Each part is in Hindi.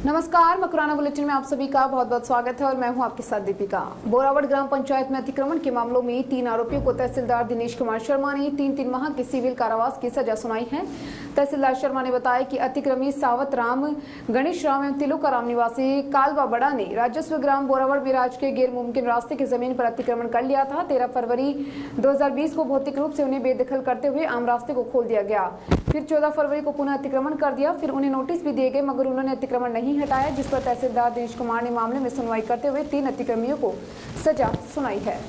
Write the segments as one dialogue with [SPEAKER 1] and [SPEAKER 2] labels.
[SPEAKER 1] नमस्कार, मकराना बुलेटिन में आप सभी का बहुत बहुत स्वागत है और मैं हूं आपके साथ दीपिका। बोरावड़ ग्राम पंचायत में अतिक्रमण के मामलों में 3 आरोपियों को तहसीलदार दिनेश कुमार शर्मा ने 3 माह की सिविल कारावास की सजा सुनाई है। तहसीलदार शर्मा ने बताया कि अतिक्रमी सावत राम, गणेश राम एवं तिलुका राम निवासी कालवा बड़ा ने राजस्व ग्राम बोरावड़ में राज्य के गैर मुमकिन रास्ते की जमीन पर अतिक्रमण कर लिया था। 13 फरवरी 2020 को भौतिक रूप से उन्हें बेदखल करते हुए आम रास्ते को खोल दिया गया। फिर 14 फरवरी को पुनः अतिक्रमण कर दिया। फिर उन्हें नोटिस भी दिए गए मगर उन्होंने अतिक्रमण नहीं हटाया, जिस पर तहसीलदार दिनेश कुमार ने मामले में सुनवाई करते हुए 3 अतिक्रमियों को सजा सुनाई है।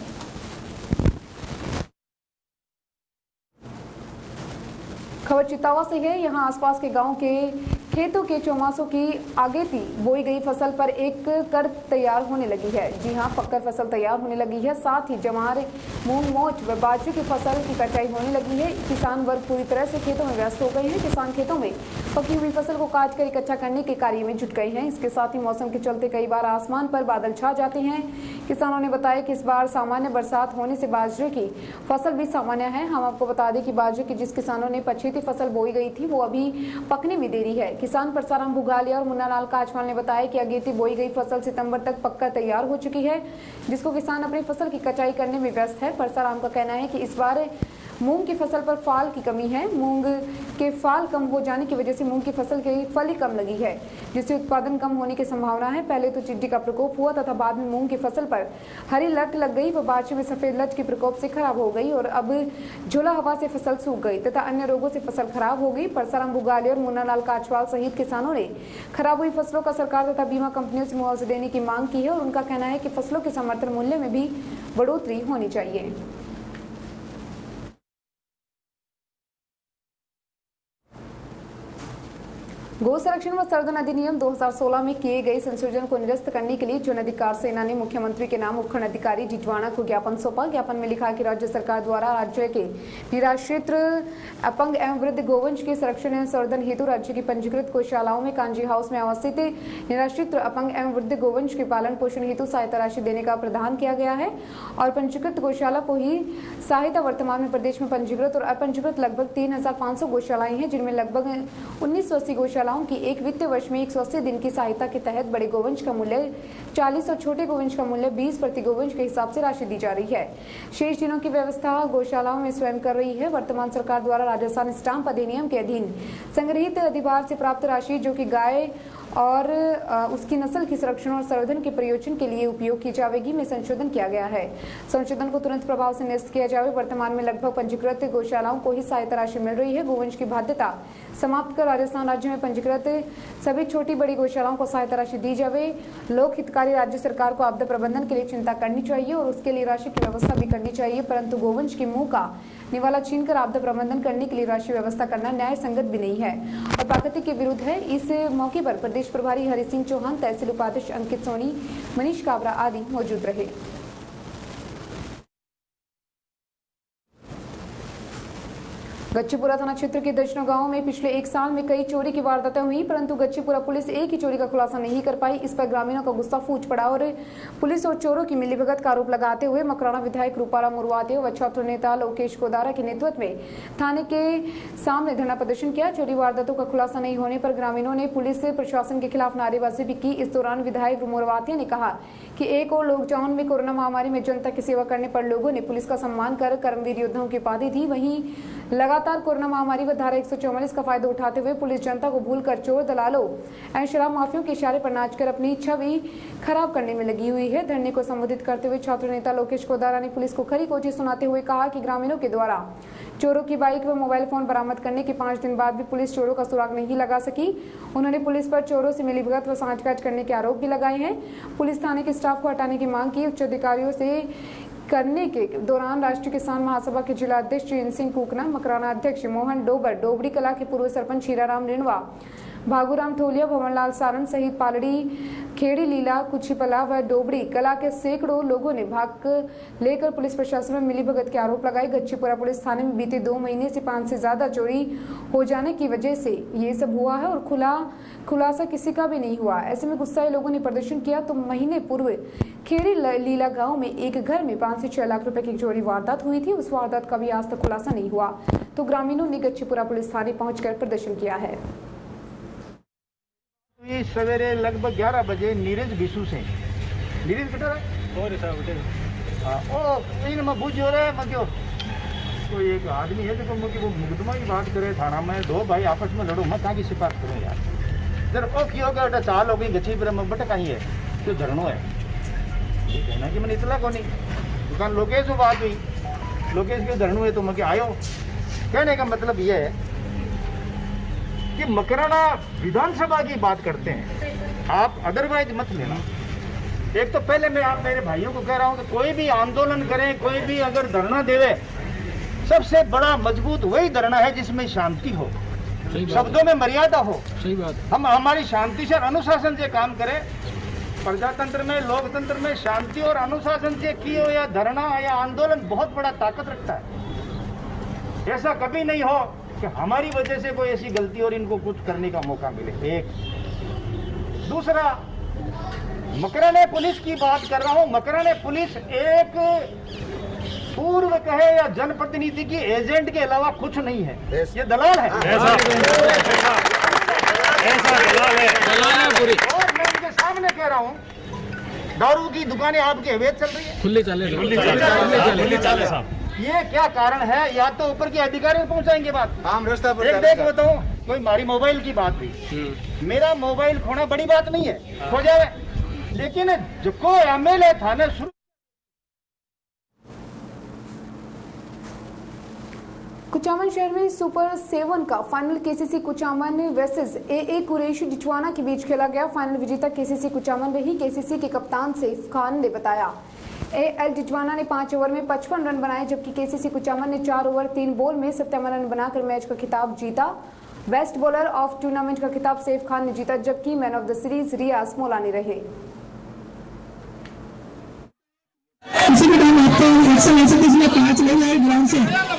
[SPEAKER 1] खबर चितावा से है। यहां आसपास के गांव के खेतों के चौमासों की आगेती बोई गई फसल पर एक कर तैयार होने लगी है। जी हां, पक्कर फसल तैयार होने लगी है। साथ ही जवार, मूंग, मोच व बाजरे की फसल की कटाई होने लगी है। किसान वर्ग पूरी तरह से खेतों में व्यस्त हो गए हैं। किसान खेतों में पकी हुई फसल को काट कर इकट्ठा करने के कार्य में जुट गए हैं। इसके साथ ही मौसम के चलते कई बार आसमान पर बादल छा जाते हैं। किसानों ने बताया कि इस बार सामान्य बरसात होने से बाजरे की फसल भी सामान्य है। हम आपको बता दें कि बाजरे की जिस किसानों ने पछेती फसल बोई गई थी वो अभी पकने में देरी है। किसान परसाराम भुगालिया और मुन्नालाल काचवाल ने बताया कि अगेती बोई गई फसल सितंबर तक पक्का तैयार हो चुकी है, जिसको किसान अपनी फसल की कटाई करने में व्यस्त है। परसाराम का कहना है कि इस बार मूंग की फसल पर फाल की कमी है। मूंग के फाल कम हो जाने की वजह से मूंग की फसल की फली कम लगी है, जिससे उत्पादन कम होने की संभावना है। पहले तो टिड्डी का प्रकोप हुआ तथा बाद में मूंग की फसल पर हरी लट लग गई व बाजरे में सफेद लट के प्रकोप से खराब हो गई और अब झोला हवा से फसल सूख गई तथा अन्य रोगों से फसल खराब हो गई। परसाराम भुगाली और मुन्नालाल काचवाल सहित किसानों ने खराब हुई फसलों का सरकार तथा बीमा कंपनियों से मुआवजा देने की मांग की है और उनका कहना है कि फसलों के समर्थन मूल्य में भी बढ़ोतरी होनी चाहिए। गो संरक्षण व संवर्धन अधिनियम 2016 में किए गए संशोधन को निरस्त करने के लिए जन अधिकार सेना ने मुख्यमंत्री के नाम उपखंड अधिकारी डिटवाना को ज्ञापन सौंपा। ज्ञापन में लिखा कि राज्य सरकार द्वारा राज्य के निराश्रित अपंग एवं वृद्ध गोवंश के संरक्षण एवं संवर्धन हेतु राज्य की पंजीकृत गौशालाओं में कांजी हाउस में अवस्थित निराश्रित अपंग एवं वृद्ध गोवंश के पालन पोषण हेतु सहायता राशि देने का प्रावधान किया गया है और पंजीकृत गौशाला को ही सहायता। वर्तमान में प्रदेश में पंजीकृत और अपंजीकृत लगभग 3500 गौशालाएं हैं, जिनमें लगभग 1980 गौशालाओं की एक वित्तीय वर्ष में 180 दिन की सहायता के तहत बड़े गोवंश का मूल्य 40 और छोटे गोवंश का मूल्य 20 प्रति गोवंश के हिसाब से राशि दी जा रही है। शेष दिनों की व्यवस्था गौशालाओं में स्वयं कर रही है। वर्तमान सरकार द्वारा राजस्थान स्टाम्प अधिनियम के अधीन संग्रहित अधिभार से प्राप्त राशि जो कि गाय और उसकी नस्ल की संरक्षण और संवर्धन के प्रयोजन के लिए उपयोग की जाएगी में संशोधन किया गया है। संशोधन को तुरंत प्रभाव से निरस्त किया जाए। वर्तमान में लगभग पंजीकृत गौशालाओं को ही सहायता राशि मिल रही है। गोवंश की बाध्यता समाप्त कर राजस्थान राज्य में पंजीकृत सभी छोटी बड़ी गौशालाओं को सहायता राशि दी जाए। लोक हितकारी राज्य सरकार को आपदा प्रबंधन के लिए चिंता करनी चाहिए और उसके लिए राशि की व्यवस्था भी करनी चाहिए, परंतु गोवंश के मुंह का निवाला छीनकर आपदा प्रबंधन करने के लिए राशि व्यवस्था करना न्याय संगत भी नहीं है और प्रकृति के विरुद्ध है। इस मौके पर प्रदेश प्रभारी हरि सिंह चौहान, तहसील उपाध्यक्ष अंकित सोनी, मनीष काबरा आदि मौजूद रहे। गच्चीपुरा थाना क्षेत्र के दर्जनों गांवों में पिछले 1 साल में कई चोरी की वारदातें हुई, परंतु गच्चीपुरा पुलिस एक ही चोरी का खुलासा नहीं कर पाई। इस पर ग्रामीणों का गुस्सा फूट पड़ा और पुलिस और चोरों की मिलीभगत का आरोप लगाते हुए मकराना विधायक रूपाराम मुरवाते व छात्र नेता लोकेश कोदारा के नेतृत्व में थाने के सामने धरना प्रदर्शन किया। चोरी वारदातों का खुलासा नहीं होने पर ग्रामीणों ने पुलिस प्रशासन के खिलाफ नारेबाजी भी की। इस दौरान विधायक मुरवाते ने कहा कि एक और लॉकडाउन में कोरोना महामारी में जनता की सेवा करने पर लोगों ने पुलिस का सम्मान कर कर्मवीर योद्धाओं की उपाधि दी। वहीं लगातार कोरोना महामारी व धारा 144 का फायदा उठाते हुए पुलिस जनता को भूलकर चोर, दलालों एवं शराब माफियों के इशारे पर नाचकर अपनी छवि खराब करने में लगी हुई है। धरने को संबोधित करते हुए छात्र नेता लोकेश कोदारा ने पुलिस को खरी खोटी सुनाते हुए कहा कि ग्रामीणों के द्वारा चोरों की बाइक व मोबाइल फोन बरामद करने के 5 दिन बाद भी पुलिस चोरों का सुराग नहीं लगा सकी। उन्होंने पुलिस पर चोरों से मिलीभगत व सांठगांठ करने के आरोप भी लगाए हैं। पुलिस थाने के स्टाफ को हटाने की मांग की। उच्च अधिकारियों से करने के दौरान राष्ट्रीय किसान महासभा के जिला अध्यक्ष चैन सिंह कुकना, मकराना अध्यक्ष मोहन डोबर, डोबड़ी कला के पूर्व सरपंच हीराराम रिणवा, भागुराम थोलिया, भवनलाल सारन सहित पालड़ी, खेड़ी लीला, कुछीपला व डोबड़ी कला के सैकड़ों लोगों ने भाग लेकर पुलिस प्रशासन में मिलीभगत के आरोप लगाए। गच्चीपुरा पुलिस थाने में बीते 2 महीने से 5 से ज्यादा चोरी हो जाने की वजह से ये सब हुआ है और खुलासा किसी का भी नहीं हुआ। ऐसे में गुस्साए लोगों ने प्रदर्शन किया तो महीने पूर्व खेड़ी लीला गांव में एक घर में 5 से 6 लाख रुपए की चोरी वारदात हुई थी। उस वारदात का भी आज तक खुलासा नहीं हुआ, तो ग्रामीणों ने गच्चीपुरा पुलिस थाने पहुंचकर प्रदर्शन किया है।
[SPEAKER 2] सवेरे लगभग 11 बजे नीरज बिसू से नीरज बेटा और हाँ ओ इन मैं बुझ हो रहा है मैं क्यों कोई एक आदमी है देखो मुझे वो मुकदमा की बात करे थाना में दो भाई आपस में लड़ो मत ताकि सिफारिश करो यार जर ओ क्यों गया बेटा चाल हो गई गच्छी पर बटा कहीं है तो धरनो है ये कहना कि मैंने इतला को नहीं दुकान लोकेश को बात हुई लोकेश के धरनो है तो मैं आयो कहने का मतलब ये है कि मकराना विधानसभा की बात करते हैं आप अदरवाइज मत लेना। एक तो पहले मैं आप मेरे भाइयों को कह रहा हूं कि कोई भी आंदोलन करें कोई भी अगर धरना देवे सबसे बड़ा मजबूत वही धरना है जिसमें शांति हो शब्दों में मर्यादा हो। सही बात हम हमारी शांति से अनुशासन से काम करें प्रजातंत्र में लोकतंत्र में शांति और अनुशासन से की हो या धरना या आंदोलन बहुत बड़ा ताकत रखता है। ऐसा कभी नहीं हो कि हमारी वजह से कोई ऐसी गलती और इनको कुछ करने का मौका मिले। एक दूसरा मकराने पुलिस की बात कर रहा हूं मकराने पुलिस एक पूर्व कहे या जनप्रतिनिधि की एजेंट के अलावा कुछ नहीं है ये दलाल है और मैं इनके सामने कह रहा हूं दारू की दुकानें आपके अवैध चल रही है खुली चले साहब ये क्या कारण है या तो ऊपर के अधिकारी पहुंचाएंगे बात हम रास्ता पर एक देख बताओ कोई हमारी मोबाइल की बात हुई मेरा मोबाइल खोना बड़ी बात नहीं है खो जाए लेकिन जो को एमएलए थाने शुरू
[SPEAKER 1] कुचामन शहर में सुपर 7 का final KCC Kuchaman versus A Qureshi Didwana के बीच खेला गया। फाइनल विजेता केसीसी कुचामन रही। केसीसी के कप्तान सैफ खान ने बताया एएल डिचवाना ने 5 ओवर में 55 रन बनाए जबकि केसीसी कुचामन ने 4 ओवर 3 बॉल में 57 रन बनाकर मैच का खिताब जीता। बेस्ट बॉलर ऑफ टूर्नामेंट का खिताब सैफ खान ने जीता जबकि मैन ऑफ द सीरीज रियाज मौलानी रहे।
[SPEAKER 3] इसी के टाइम आपको 129 में 5 ले जाए ग्राउंड से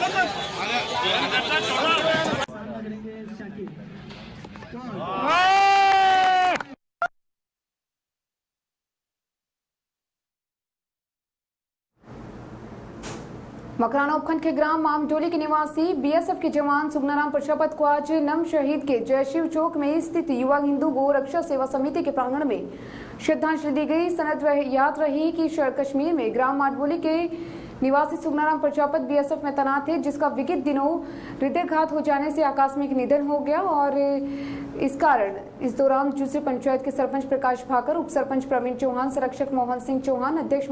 [SPEAKER 1] मकराना उपखंड के ग्राम मामडोली के निवासी बीएसएफ के जवान सुगनाराम प्रजापत को आज नम शहीद के जयशिव चौक में स्थित युवा हिंदू गौ रक्षा सेवा समिति के प्रांगण में श्रद्धांजलि दी गई। सनद याद रही कि कश्मीर में ग्राम मामडोली के निवासी सुगनाराम प्रजापत बीएसएफ में तैनात थे जिसका विगत दिनों हृदयघात हो जाने से आकस्मिक निधन हो गया और इस कारण इस दौरान दूसरी पंचायत के सरपंच प्रकाश भाकर, उप सरपंच प्रवीण चौहान, संरक्षक मोहन सिंह चौहान, अध्यक्ष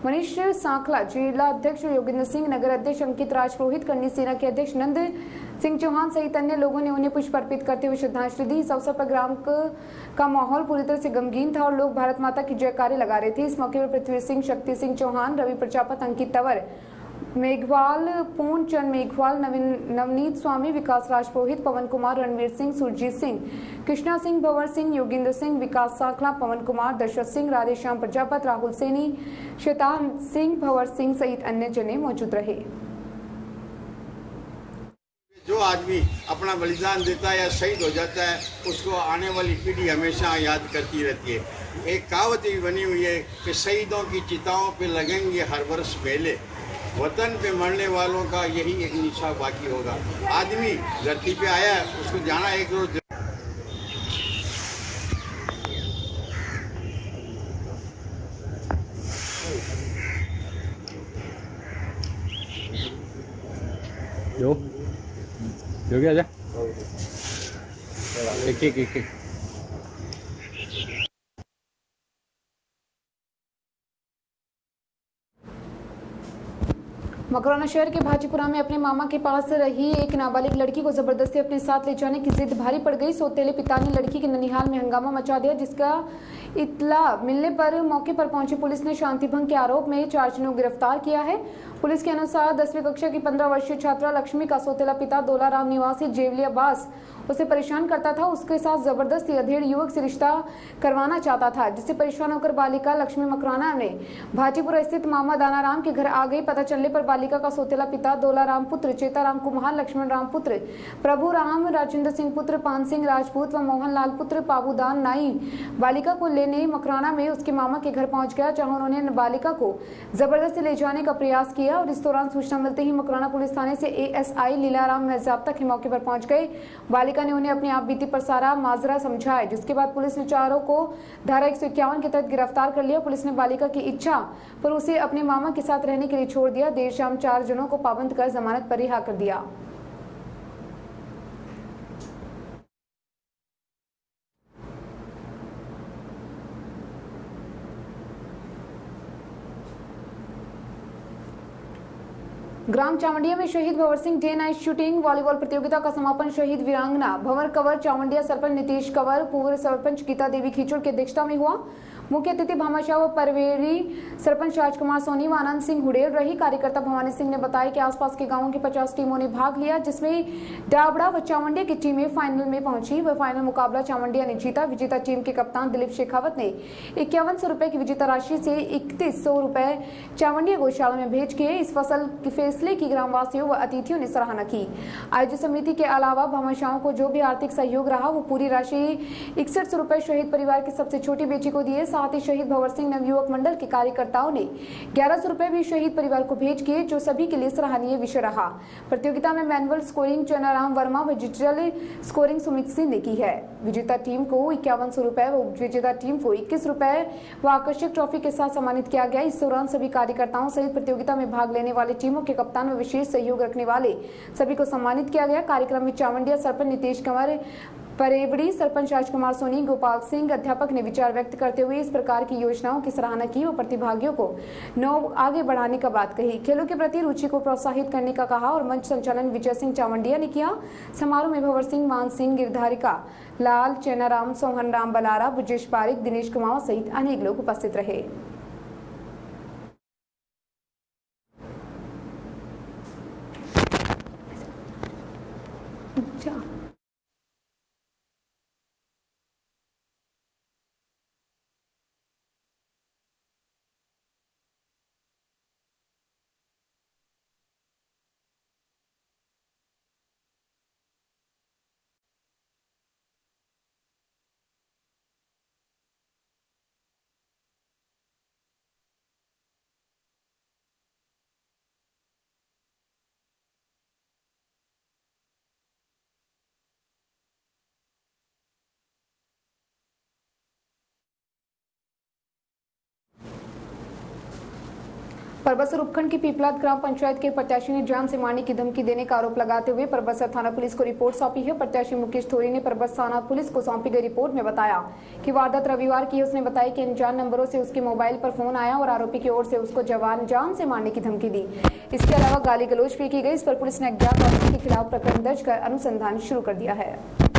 [SPEAKER 1] मनीष सांखला, जिला अध्यक्ष योगेंद्र सिंह, नगर अध्यक्ष अंकित राजपुरोहित, करनी सेना के अध्यक्ष नंद सिंह चौहान सहित अन्य लोगों ने उन्हें पुष्प अर्पित करते हुए श्रद्धांजलि दी। इस अवसर पर ग्राम का माहौल पूरी तरह से गमगीन था और लोग भारत माता की जयकारे लगा रहे थे। इस मौके पर पृथ्वी सिंह, शक्ति सिंह चौहान, रवि प्रजापत, अंकित तंवर, मेघवाल, पूर्ण चंद मेघवाल, नवनीत स्वामी, विकास राजपुरोहित, पवन कुमार, रणवीर सिंह, सुरजीत सिंह, कृष्णा सिंह, भंवर सिंह, योगेंद्र सिंह, विकास सांखला, पवन कुमार, दशरथ सिंह, राधेश्याम प्रजापत, राहुल सैनी, शैतान सिंह, भंवर सिंह सहित अन्य जने मौजूद रहे।
[SPEAKER 4] जो आदमी अपना बलिदान देता है या शहीद हो जाता है उसको आने वाली पीढ़ी हमेशा याद करती रहती है। एक कहावत भी बनी हुई है कि शहीदों की चिताओं पे लगेंगे हर वर्ष मेले, वतन पे मरने वालों का यही एक निशा बाकी होगा। आदमी धरती पे आया उसको जाना एक रोज
[SPEAKER 5] हो गया जा एक
[SPEAKER 1] मकराना शहर के भाजीपुरा में अपने मामा के पास रही एक नाबालिग लड़की को जबरदस्ती अपने साथ ले जाने की जिद भारी पड़ गई। सौतेले पिता ने लड़की के ननिहाल में हंगामा मचा दिया जिसका इत्तला मिलने पर मौके पर पहुंची पुलिस ने शांति भंग के आरोप में 4 जनों को गिरफ्तार किया है। पुलिस के अनुसार 10वीं कक्षा की 15 वर्षीय छात्रा लक्ष्मी का सौतेला पिता दोलाराम निवासी जेवली अब्बास उसे परेशान करता था। उसके साथ जबरदस्ती अधेड़ युवक से रिश्ता करवाना चाहता था जिससे परेशान होकर बालिका लक्ष्मी मकराना ने भाजीपुरा स्थित मामा दानाराम के घर आ गई। पता चलने पर बालिका का सौतेला पिता दोलाराम पुत्र चेताराम कुमार, लक्ष्मण राम पुत्र प्रभु राम, राजेंद्र सिंह पुत्र पान सिंह राजपूत व मोहन लाल पुत्र पाबूदान नाई बालिका को लेने मकराना में उसके मामा के घर पहुंच गया जहां उन्होंने बालिका को जबरदस्ती ले जाने का प्रयास किया। लिया और इस दौरान सूचना मिलते ही मकराना पुलिस थाने से एएसआई लीलाराम नजाब्ता के मौके पर पहुंच गए। बालिका ने उन्हें अपनी आप बीती पर सारा माजरा समझाया, जिसके बाद पुलिस ने चारों को धारा 151 के तहत गिरफ्तार कर लिया। पुलिस ने बालिका की इच्छा पर उसे अपने मामा के साथ रहने के लिए छोड़ दिया। देर शाम 4 जनों को पाबंद कर जमानत पर रिहा कर दिया। ग्राम चावंडिया में शहीद Bhanwar Singh day night shooting volleyball प्रतियोगिता का समापन शहीद वीरांगना भंवर कंवर चावंडिया सरपंच नीतीश कंवर, पूर्व सरपंच गीता देवी खीचड़ की अध्यक्षता में हुआ। मुख्य अतिथि भामाशाह व परवेरी सरपंच राजकुमार सोनी व आनंद सिंह हुडेल रही। कार्यकर्ता भवानी सिंह ने बताया कि आसपास के गांवों की 50 टीमों ने भाग लिया, जिसमें डाबड़ा व चावंडिया की टीमें फाइनल में पहुंची। वह फाइनल मुकाबला चावंडिया ने जीता। विजेता टीम के कप्तान दिलीप शेखावत ने 5100 रुपए की विजेता राशि से 3100 रुपए चावंडिया गौशाला में भेज किए। इस फसल के फैसले की ग्रामवासियों व अतिथियों ने सराहना की। आयोजक समिति के अलावा भामाशाहों को जो भी आर्थिक सहयोग रहा वो पूरी राशि 6100 रुपए शहीद परिवार की सबसे छोटी बेटी को दिए। साथ ही शहीद भंवर सिंह नवयुवक मंडल के कार्यकर्ताओं ने 1100 रुपए भी शहीद परिवार को भेज किए, जो सभी के लिए सराहनीय विषय रहा। प्रतियोगिता में मैनुअल स्कोरिंग चनाराम वर्मा व डिजिटल स्कोरिंग सुमित सिंह ने की है। विजेता टीम को 5100 रुपए व उपविजेता टीम को 21 रुपए व आकर्षक ट्रॉफी के साथ सम्मानित किया गया। इस दौरान सभी कार्यकर्ताओं सहित प्रतियोगिता में भाग लेने वाले टीमों के कप्तान व विशेष सहयोग रखने वाले सभी को सम्मानित किया गया। कार्यक्रम में चावंडिया सरपंच नीतीश कंवर, परेवड़ी सरपंच राजकुमार सोनी, गोपाल सिंह अध्यापक ने विचार व्यक्त करते हुए इस प्रकार की योजनाओं की सराहना की और प्रतिभागियों को आगे बढ़ाने का बात कही। खेलों के प्रति रुचि को प्रोत्साहित करने का कहा और मंच संचालन विजय सिंह चावंडिया ने किया। समारोह में भंवर सिंह, मान सिंह, गिरधारिका लाल, चेनाराम, सोहन राम बलारा, बुजेश पारिक, दिनेश कुमार सहित अनेक लोग उपस्थित रहे। परबसर उपखंड की पीपलाद ग्राम पंचायत के प्रत्याशी ने जान से मारने की धमकी देने का आरोप लगाते हुए परबसर थाना पुलिस को रिपोर्ट सौंपी है। प्रत्याशी मुकेश थोरी ने परबसर थाना पुलिस को सौंपी गई रिपोर्ट में बताया कि वारदात रविवार की है। उसने बताया कि अनजान नंबरों से उसके मोबाइल पर फोन आया और आरोपी की ओर से उसको जान से मारने की धमकी दी। इसके अलावा गाली गलौज भी की गई। इस पर पुलिस ने अज्ञात आरोपी के खिलाफ प्रकरण दर्ज कर अनुसंधान शुरू कर दिया है।